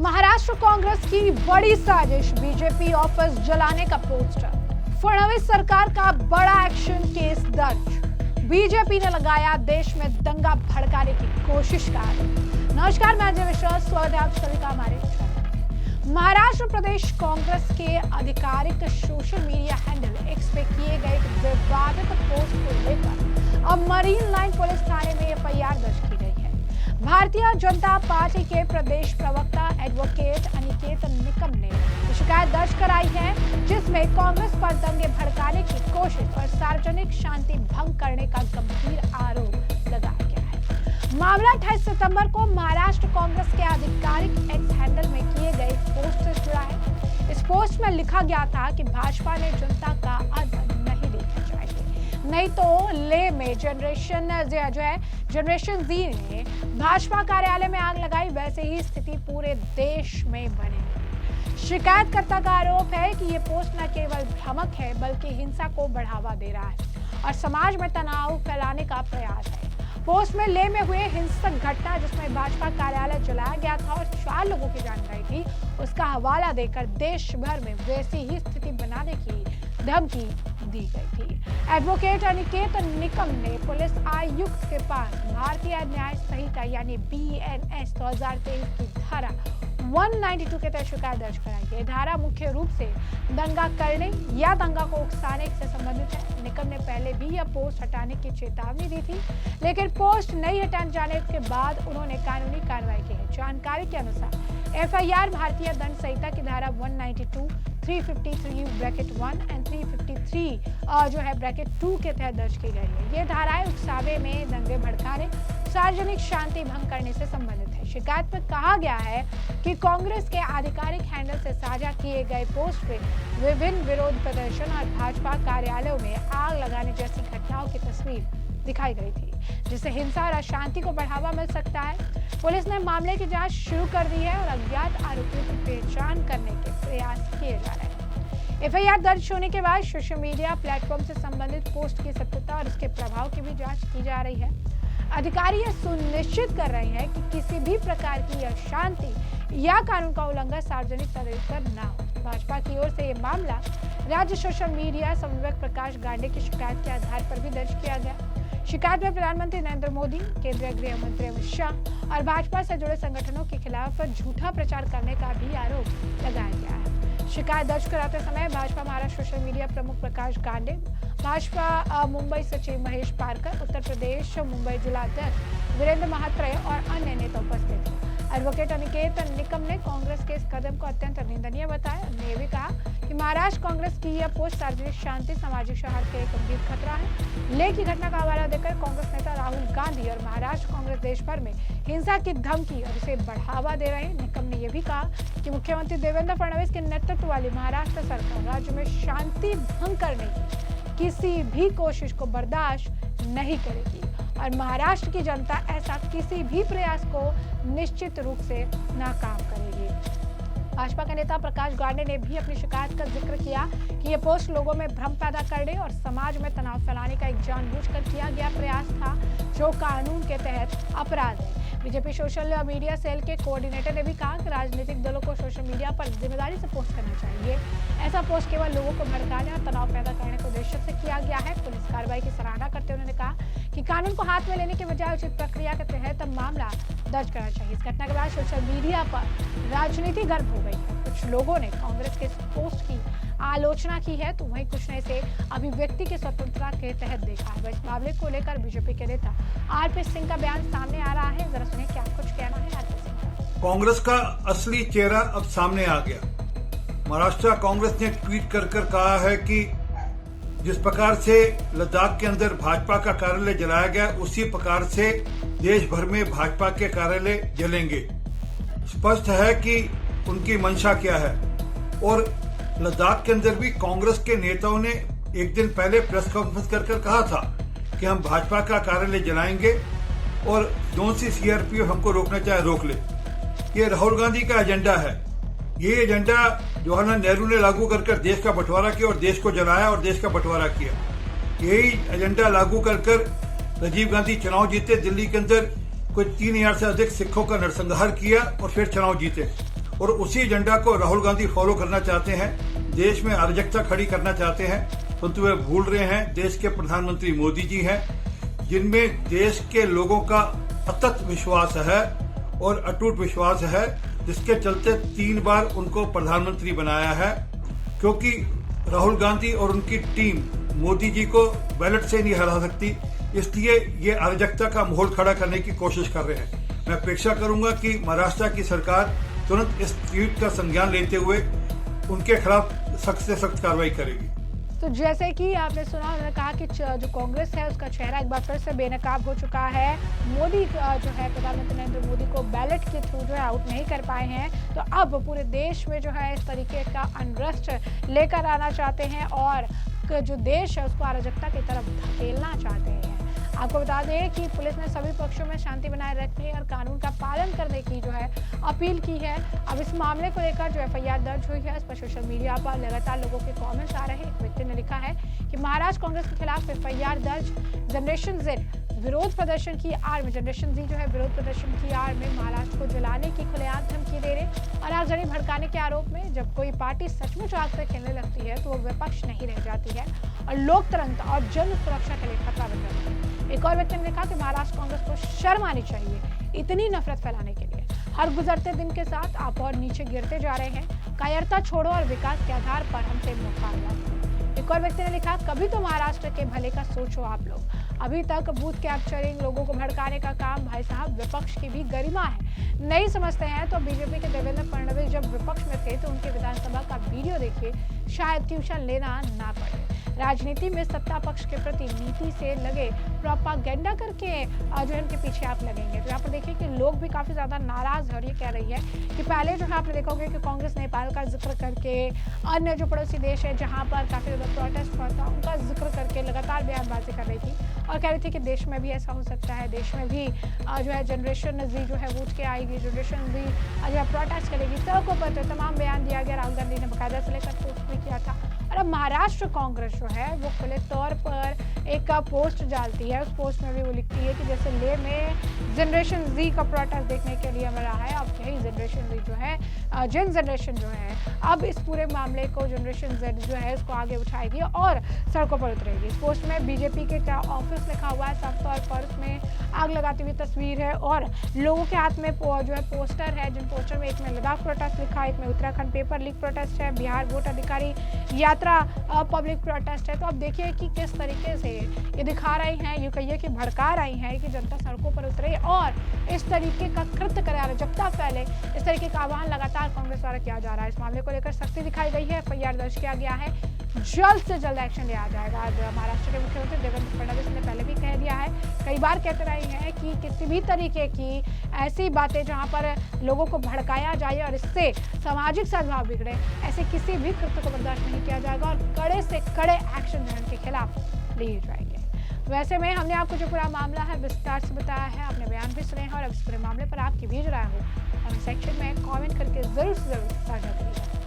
महाराष्ट्र कांग्रेस की बड़ी साजिश, बीजेपी ऑफिस जलाने का पोस्टर। फडणवीस सरकार का बड़ा एक्शन केस दर्ज। बीजेपी ने लगाया देश में दंगा भड़काने की कोशिश का आरोप। नमस्कार, मैं अजय मिश्रा, स्वागत है आप सभी का हमारे चैनल। महाराष्ट्र प्रदेश कांग्रेस के आधिकारिक सोशल मीडिया हैंडल एक्स पे किए गए विवादित पोस्ट को लेकर अब मरीन लाइन पुलिस थाने में एफआईआर दर्ज की गई है। भारतीय जनता पार्टी के प्रदेश प्रवक्ता एडवोकेट अनिकेत निकम ने शिकायत दर्ज कराई है, जिसमें कांग्रेस पर दंगे भड़काने की कोशिश और सार्वजनिक शांति भंग करने का गंभीर आरोप लगाया गया है। मामला 28 सितंबर को महाराष्ट्र कांग्रेस के आधिकारिक एक्स हैंडल में किए गए पोस्ट से जुड़ा है। इस पोस्ट में लिखा गया था कि भाजपा ने जनता का अदब नहीं देखना चाहिए, नहीं तो ले में जनरेशन जी ने भाजपा कार्यालय में आग लगाई, वैसे ही स्थिति पूरे देश में बनेगी। शिकायतकर्ता का आरोप है कि ये पोस्ट न केवल भ्रामक है बल्कि हिंसा को बढ़ावा दे रहा है और समाज में तनाव फैलाने का प्रयास है। पोस्ट में ले में हुए हिंसक घटना, जिसमें भाजपा कार्यालय जलाया गया था और 4 लोगों की जान गई थी, उसका हवाला देकर देश भर में वैसी ही स्थिति बनाने की धमकी दी गई थी। एडवोकेट अनिकेत निकम ने पुलिस आयुक्त के पास भारतीय न्याय संहिता यानी BNS 2023 की धारा 192 के तहत शिकायत दर्ज कराई है। धारा मुख्य रूप से दंगा करने या दंगा को उकसाने से संबंधित है। निकम ने पहले भी यह पोस्ट हटाने की चेतावनी दी थी, लेकिन पोस्ट नहीं हटाए जाने के बाद उन्होंने कानूनी कार्रवाई की है। जानकारी के अनुसार एफआईआर भारतीय दंड संहिता की धारा 192, 353(1) एंड 353(2) के तहत दर्ज की गई है। ये धाराएं उकसावे में दंगे भड़काने, सार्वजनिक शांति भंग करने से संबंधित है। शिकायत में कहा गया है कि कांग्रेस के आधिकारिक हैंडल से साझा किए गए पोस्ट में विभिन्न विरोध प्रदर्शन और भाजपा कार्यालयों में आग लगाने जैसी घटनाओं की तस्वीर दिखाई गई थी, जिससे हिंसा और अशांति को बढ़ावा मिल सकता है। पुलिस ने मामले की जांच शुरू कर दी है और अज्ञात आरोपियों की पहचान करने के प्रयास किए जा रहे हैं। एफआईआर दर्ज होने के बाद सोशल मीडिया प्लेटफॉर्म से संबंधित पोस्ट की सत्यता और उसके प्रभाव की भी जांच की जा रही है। अधिकारी यह सुनिश्चित कर रहे हैं कि किसी भी प्रकार की अशांति या कानून का उल्लंघन सार्वजनिक तरीके पर न हो। भाजपा की ओर से यह मामला राज्य सोशल मीडिया समन्वयक प्रकाश गांडे की शिकायत के आधार पर भी दर्ज किया गया। शिकायत में प्रधानमंत्री नरेंद्र मोदी, केंद्रीय गृह मंत्री अमित शाह और भाजपा से जुड़े संगठनों के खिलाफ झूठा प्रचार करने का भी आरोप लगाया गया है। शिकायत दर्ज कराते समय भाजपा महाराष्ट्र सोशल मीडिया प्रमुख प्रकाश गांडे, भाजपा मुंबई सचिव महेश पारकर, उत्तर प्रदेश मुंबई जिला अध्यक्ष वीरेंद्र महात्रे और अन्य नेता उपस्थित थे। एडवोकेट अनिकेत निकम ने कांग्रेस के इस कदम को अत्यंत निंदनीय बताया। उन्होंने ये भी कहा कि महाराष्ट्र कांग्रेस की यह पोस्ट सार्वजनिक शांति, सामाजिक सौहार्द के एक गंभीर खतरा है। लेह की घटना का हवाला देकर कांग्रेस नेता राहुल गांधी और महाराष्ट्र कांग्रेस देश भर में हिंसा की धमकी और उसे बढ़ावा दे रहे हैं। निकम ने यह भी कहा कि मुख्यमंत्री देवेंद्र फडणवीस के नेतृत्व वाली महाराष्ट्र सरकार राज्य में शांति भंग करने की किसी भी कोशिश को बर्दाश्त नहीं करेगी और महाराष्ट्र की जनता ऐसा किसी भी प्रयास को निश्चित रूप से नाकाम करेगी। भाजपा के नेता प्रकाश गांडे ने भी अपनी शिकायत का जिक्र किया कि यह पोस्ट लोगों में भ्रम पैदा करने और समाज में तनाव फैलाने का एक जानबूझकर किया गया प्रयास था, जो कानून के तहत अपराध है। बीजेपी सोशल मीडिया सेल के कोऑर्डिनेटर ने भी कहा कि राजनीतिक दलों को सोशल मीडिया पर जिम्मेदारी से पोस्ट करना चाहिए। ऐसा पोस्ट केवल लोगों को भड़काने और तनाव पैदा करने के उद्देश्य से किया गया है। पुलिस कार्रवाई की सराहना करते हुए उन्होंने कहा कि कानून को हाथ में लेने के बजाय उचित प्रक्रिया के तहत मामला दर्ज करना चाहिए। इस घटना के बाद सोशल मीडिया पर राजनीति गर्म हो गई है। कुछ लोगों ने कांग्रेस के इस पोस्ट की आलोचना की है, तो वहीं कुछ ने इसे अभिव्यक्ति की स्वतंत्रता के तहत देखा है। इस मामले को लेकर बीजेपी के नेता आरपी सिंह का बयान सामने आ रहा है। जरा सुनिए क्या कुछ कहना है आरपी सिंह का। कांग्रेस का असली चेहरा अब सामने आ गया। महाराष्ट्र कांग्रेस ने ट्वीट कर कहा है कि जिस प्रकार से लद्दाख के अंदर भाजपा का कार्यालय जलाया गया, उसी प्रकार से देश भर में भाजपा के कार्यालय जलेंगे। स्पष्ट है कि उनकी मंशा क्या है। और लद्दाख के अंदर भी कांग्रेस के नेताओं ने एक दिन पहले प्रेस कॉन्फ्रेंस कर कहा था कि हम भाजपा का कार्यालय जलाएंगे और जो सी सीआरपीएफ हमको रोकना चाहे रोक ले। ये राहुल गांधी का एजेंडा है। ये एजेंडा जवाहरलाल नेहरू ने लागू कर देश का बंटवारा किया और देश को जलाया और देश का बंटवारा किया। यही एजेंडा लागू कर राजीव गांधी चुनाव जीते। दिल्ली के अंदर कोई 3000 से अधिक सिखों का नरसंहार किया और फिर चुनाव जीते। और उसी एजेंडा को राहुल गांधी फॉलो करना चाहते हैं। देश में अराजकता खड़ी करना चाहते हैं, परंतु वे भूल रहे हैं देश के प्रधानमंत्री मोदी जी हैं, जिनमें देश के लोगों का अतत विश्वास है और अटूट विश्वास है, जिसके चलते 3 बार उनको प्रधानमंत्री बनाया है। क्योंकि राहुल गांधी और उनकी टीम मोदी जी को बैलेट से नहीं हरा सकती, इसलिए ये अराजकता का माहौल खड़ा करने की कोशिश कर रहे हैं। मैं अपेक्षा करूंगा कि महाराष्ट्र की सरकार तुरंत इस ट्वीट का संज्ञान लेते हुए उनके खिलाफ सख्त से सख्त कार्रवाई करेगी। तो जैसे कि आपने सुना, उन्होंने कहा कि जो कांग्रेस है उसका चेहरा एक बार फिर से बेनकाब हो चुका है। मोदी जो है प्रधानमंत्री नरेंद्र मोदी को बैलेट के थ्रू जो है आउट नहीं कर पाए हैं, तो अब पूरे देश में जो है इस तरीके का अनरेस्ट लेकर आना चाहते हैं और जो देश है उसको अराजकता की तरफ धकेलना चाहते हैं। आपको बता दें कि पुलिस ने सभी पक्षों में शांति बनाए रखने और कानून का पालन करने की जो है अपील की है। अब इस मामले को लेकर जो एफआईआर दर्ज हुई है, इस पर सोशल मीडिया पर लगातार लोगों के कमेंट्स आ रहे हैं। एक व्यक्ति ने लिखा है कि महाराष्ट्र कांग्रेस के खिलाफ एफआईआर दर्ज, जनरेशन जेड विरोध प्रदर्शन की आड़ में, जनरेशन जी जो है विरोध प्रदर्शन की आड़ में महाराष्ट्र को जलाने की खुलेआम धमकी दे रहे और आगजनी भड़काने के आरोप में जब कोई पार्टी सचमुच आग से खेलने लगती है तो वो विपक्ष नहीं रह जाती है और लोकतंत्र और जन सुरक्षा के लिए खतरा बन जाती है। एक और व्यक्ति ने लिखा कि महाराष्ट्र कांग्रेस को शर्म आनी चाहिए इतनी नफरत फैलाने के लिए। हर गुजरते दिन के साथ आप और नीचे गिरते जा रहे हैं। कायरता छोड़ो और विकास के आधार पर हमसे मुकाबला करो। एक और व्यक्ति ने लिखा, कभी तो महाराष्ट्र के भले का सोचो आप लोग। अभी तक बूथ कैप्चरिंग, लोगों को भड़काने का काम, भाई साहब विपक्ष की भी गरिमा है। नहीं समझते हैं तो बीजेपी के देवेंद्र फडणवीस जब विपक्ष में थे तो उनके विधानसभा का वीडियो देखिए, शायद ट्यूशन लेना ना पड़े। राजनीति में सत्ता पक्ष के प्रति नीति से लगे प्रोपागेंडा करके जो है उनके पीछे आप लगेंगे। तो यहाँ पर देखिए कि लोग भी काफी ज्यादा नाराज है और ये कह रही है कि पहले जो है आपने देखा होगा कि कांग्रेस नेपाल का जिक्र करके, अन्य जो पड़ोसी देश है जहाँ पर काफी ज्यादा प्रोटेस्ट हुआ था उनका जिक्र करके लगातार बयानबाजी कर रही थी और कह रही थी कि देश में भी ऐसा हो सकता है, देश में भी जो है जनरेशन जी जो है उठ के आएगी, जनरेशन जी जो है प्रोटेस्ट करेगी। सड़कों पर तो तमाम बयान दिया गया, राहुल गांधी ने बाकायदा से लेकर पोस्ट भी किया था। और अब महाराष्ट्र कांग्रेस जो है वो खुले तौर पर एक पोस्ट डालती है। उस पोस्ट में भी वो लिखती है कि जैसे ले में जनरेशन जी का प्रोटेस्ट देखने के लिए मिला है, अब यही जनरेशन जी जो है जेन जनरेशन जो है अब इस पूरे मामले को जनरेशन जेड जो है इसको आगे उठाएगी और सड़कों पर उतरेगी। इस पोस्ट में बीजेपी के क्या ऑफिस लिखा हुआ है, साफ तौर पर उसमें आग लगाती हुई तस्वीर है और लोगों के हाथ में जो है पोस्टर है, जिन पोस्टर में एक में लद्दाख प्रोटेस्ट लिखा है, एक में उत्तराखंड पेपर लीक प्रोटेस्ट है, बिहार वोट अधिकारी यात्रा पब्लिक प्रोटेस्ट है। तो अब देखिए कि किस तरीके से ये दिखा रही हैं, ये कहिए कि भड़का रही हैं कि जनता सड़कों पर उतरे और इस तरीके का कृत्य करे, अराजकता फैले, इस तरीके का आह्वान लगातार कांग्रेस द्वारा किया जा रहा है। इस मामले को लेकर सख्ती दिखाई गई है, एफआईआर दर्ज किया गया है, जल्द से जल्द एक्शन लिया जाएगा। महाराष्ट्र के मुख्यमंत्री देवेंद्र फडणवीस ने पहले भी कह दिया है, कई बार कहते रहे हैं कि किसी भी तरीके की ऐसी बातें जहां पर लोगों को भड़काया जाए और इससे सामाजिक सद्भाव बिगड़े, ऐसे किसी भी कृत्य को बर्दाश्त नहीं किया जाएगा और कड़े से कड़े एक्शन जो इनके खिलाफ लिए जाएंगे। वैसे में हमने आपको जो पूरा मामला है विस्तार से बताया है, आपने बयान भी सुने हैं और अब इस पूरे मामले पर आपकी भी राय हो हमें सेक्शन में कमेंट करके जरूर से जरूर साझा करिएगा।